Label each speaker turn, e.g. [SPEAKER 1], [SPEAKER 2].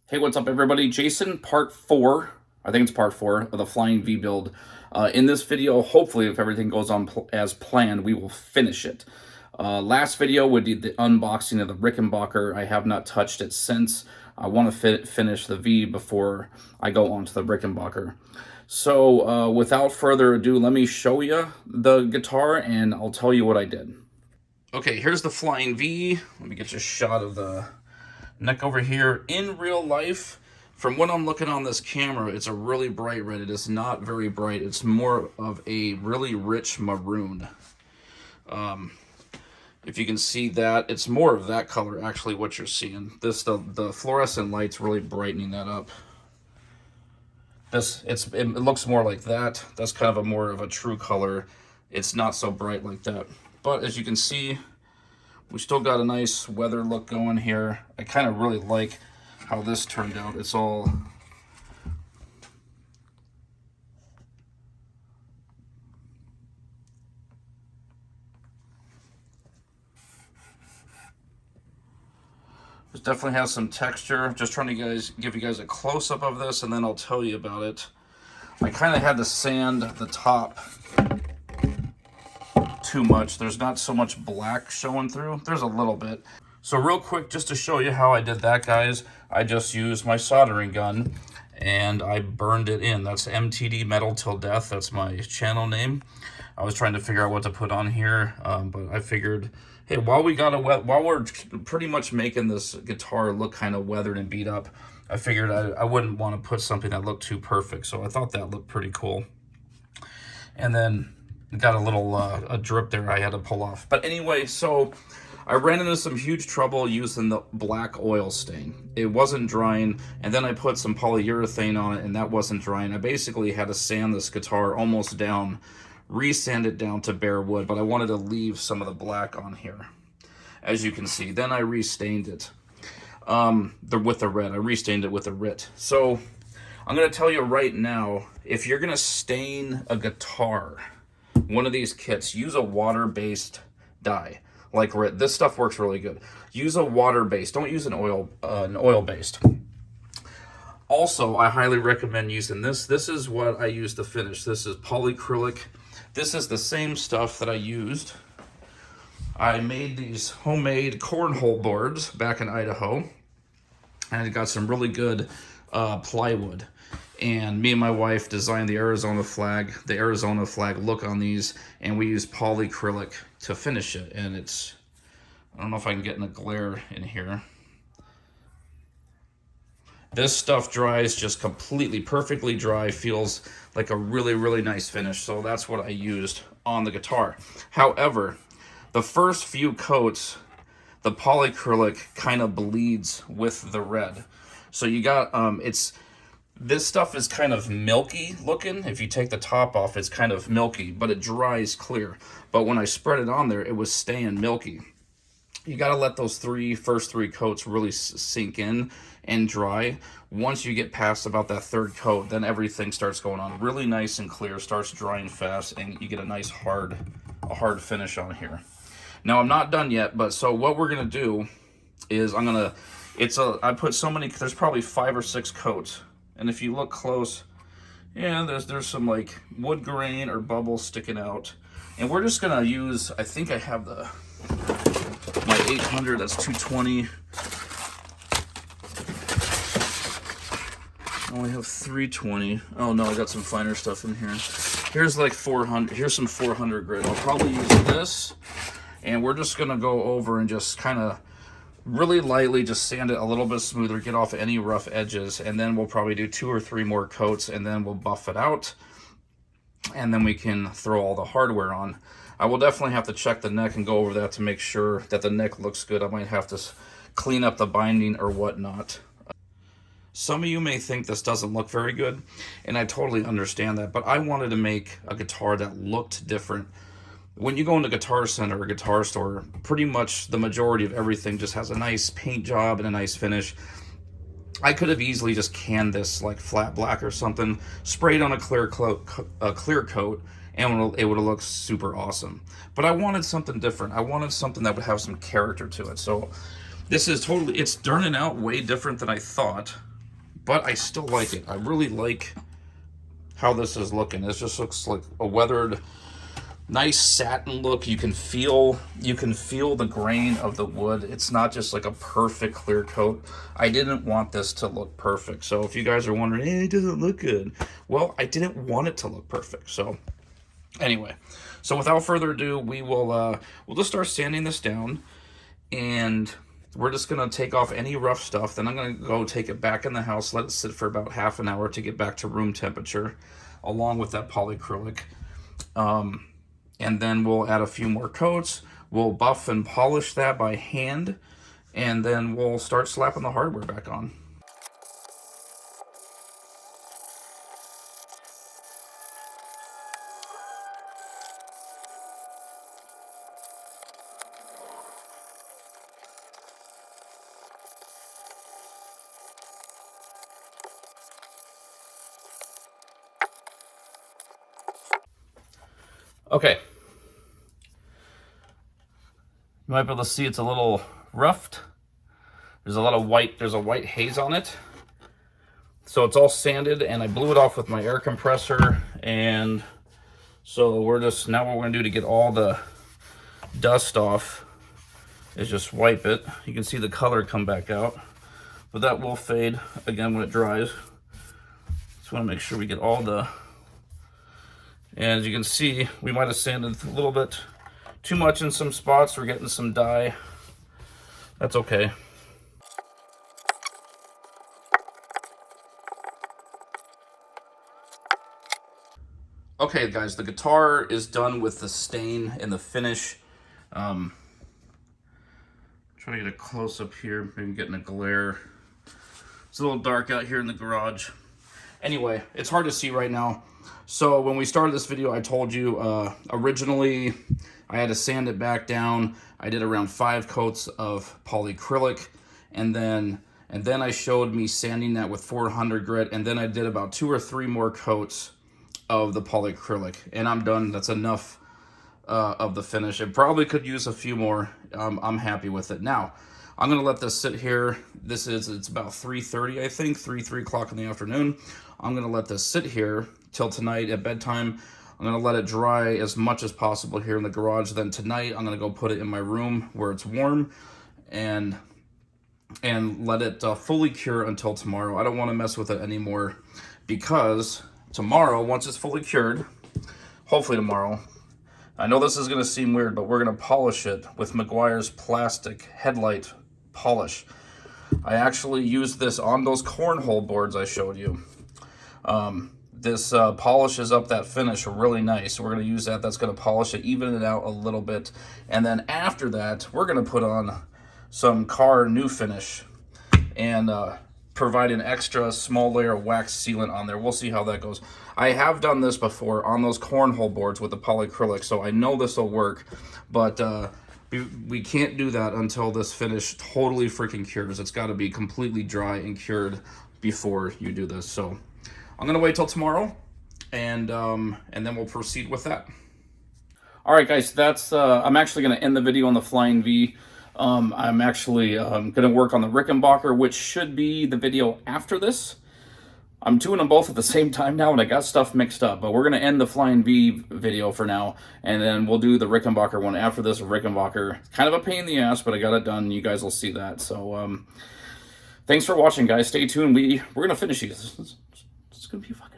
[SPEAKER 1] Hey, what's up, everybody? Jason, part 4. I think it's part 4 of the Flying V build. In this video, hopefully, if everything goes on as planned, we will finish it. Last video we did the unboxing of the Rickenbacker. I have not touched it since. I want to finish the V before I go on to the Rickenbacker. So, without further ado, let me show you the guitar, and I'll tell you what I did. Okay, here's the Flying V. Let me get you a shot of the neck over here. In real life, from what I'm looking on this camera, it's a really bright red. It is not very bright. It's more of a really rich maroon. If you can see that, it's more of that color actually what you're seeing. The fluorescent light's really brightening that up. It looks more like that. That's kind of a more of a true color. It's not so bright like that. But as you can see, we still got a nice weather look going here. I kind of really like how this turned out. It's all this definitely has some texture. Just trying to give you guys a close-up of this, and then I'll tell you about it. I kind of had to sand the top too much. There's not so much black showing through. There's a little bit. So real quick, just to show you how I did that, guys, I just used my soldering gun and I burned it in. That's MTD Metal Till Death. That's my channel name. I was trying to figure out what to put on here, but I figured, hey, while we're pretty much making this guitar look kind of weathered and beat up, I figured I wouldn't want to put something that looked too perfect. So I thought that looked pretty cool. And then got a little a drip there I had to pull off. But anyway, so I ran into some huge trouble using the black oil stain. It wasn't drying, and then I put some polyurethane on it, and that wasn't drying. I basically had to sand this guitar almost down, re-sand it down to bare wood, but I wanted to leave some of the black on here, as you can see. Then I re-stained it with the red. I re-stained it with the RIT. So I'm going to tell you right now, if you're going to stain a guitar, one of these kits, use a water-based dye like RIT. This stuff works really good. Use a water-based. Don't use an oil-based. Also, I highly recommend using this. This is what I use to finish. This is polyacrylic. This is the same stuff that I used. I made these homemade cornhole boards back in Idaho, and I got some really good plywood. And me and my wife designed the Arizona flag look on these, and we use polyacrylic to finish it. And it's, I don't know if I can get in a glare in here. This stuff dries just completely perfectly dry, feels like a really, really nice finish. So that's what I used on the guitar. However, the first few coats, the polyacrylic kind of bleeds with the red. So you got, this stuff is kind of milky looking. If you take the top off, it's kind of milky, but it dries clear. But when I spread it on there, it was staying milky. You got to let those first three coats really sink in and dry. Once you get past about that third coat, then everything starts going on really nice and clear, starts drying fast, and you get a nice hard finish on here. Now, I'm not done yet, but so what we're going to do is I put so many, there's probably 5 or 6 coats. And if you look close, yeah, there's some like wood grain or bubbles sticking out. And we're just gonna use, I think I have my 800, that's 220. I only have 320. Oh no, I got some finer stuff in here. Here's like 400, here's some 400 grit. I'll probably use this. And we're just gonna go over and just kind of really lightly just sand it a little bit smoother, get off any rough edges, and then we'll probably do 2 or 3 more coats, and then we'll buff it out, and then we can throw all the hardware on. I will definitely have to check the neck and go over that to make sure that the neck looks good. I might have to clean up the binding or whatnot. Some of you may think this doesn't look very good, and I totally understand that, but I wanted to make a guitar that looked different. When you go into Guitar Center or Guitar Store, pretty much the majority of everything just has a nice paint job and a nice finish. I could have easily just canned this like flat black or something, sprayed on a clear coat, and it would have looked super awesome. But I wanted something different. I wanted something that would have some character to it. So this is it's turning out way different than I thought. but I still like it. I really like how this is looking. This just looks like a weathered, nice satin look. You can feel the grain of the wood. It's not just like a perfect clear coat. I didn't want this to look perfect. So if you guys are wondering, hey, it doesn't look good. Well, I didn't want it to look perfect. So anyway, so without further ado, we'll just start sanding this down, and we're just gonna take off any rough stuff. Then I'm gonna go take it back in the house, let it sit for about half an hour to get back to room temperature, along with that polyacrylic. And then we'll add a few more coats. We'll buff and polish that by hand, and then we'll start slapping the hardware back on. Okay. You might be able to see it's a little roughed. There's a lot of white, there's a white haze on it. So it's all sanded, and I blew it off with my air compressor. And so we're just, now what we're gonna do to get all the dust off is just wipe it. You can see the color come back out, but that will fade again when it dries. Just wanna make sure we get all the, and as you can see, we might have sanded a little bit too much in some spots. We're getting some dye. That's okay. Okay, guys, the guitar is done with the stain and the finish. Try to get a close up here, maybe getting a glare. It's a little dark out here in the garage. Anyway, it's hard to see right now. So when we started this video, I told you originally I had to sand it back down. I did around 5 coats of polyacrylic, and then I showed me sanding that with 400 grit, and then I did about 2 or 3 more coats of the polyacrylic, and I'm done. That's enough of the finish. It probably could use a few more. I'm happy with it. Now, I'm gonna let this sit here. It's about 3:30, I think, 3 o'clock in the afternoon. I'm gonna let this sit here till tonight at bedtime. I'm gonna let it dry as much as possible here in the garage. Then tonight, I'm gonna go put it in my room where it's warm, and let it fully cure until tomorrow. I don't want to mess with it anymore, because tomorrow, once it's fully cured, hopefully tomorrow, I know this is going to seem weird, but we're going to polish it with Meguiar's plastic headlight polish. I actually used this on those cornhole boards I showed you. This polishes up that finish really nice. We're going to use that. That's going to polish it, even it out a little bit. And then after that, we're going to put on some Car New Finish and provide an extra small layer of wax sealant on there. We'll see how that goes. I have done this before on those cornhole boards with the polyacrylic, so I know this will work, but we can't do that until this finish totally freaking cures. It's got to be completely dry and cured before you do this. So I'm gonna wait till tomorrow, and then we'll proceed with that. All right, guys, that's I'm actually gonna end the video on the Flying V. I'm actually going to work on the Rickenbacker, which should be the video after this. I'm doing them both at the same time now, and I got stuff mixed up. But we're going to end the Flying V video for now, and then we'll do the Rickenbacker one after this. Rickenbacker, kind of a pain in the ass, but I got it done. You guys will see that. So thanks for watching, guys. Stay tuned. We're going to finish these. It's going to be fucking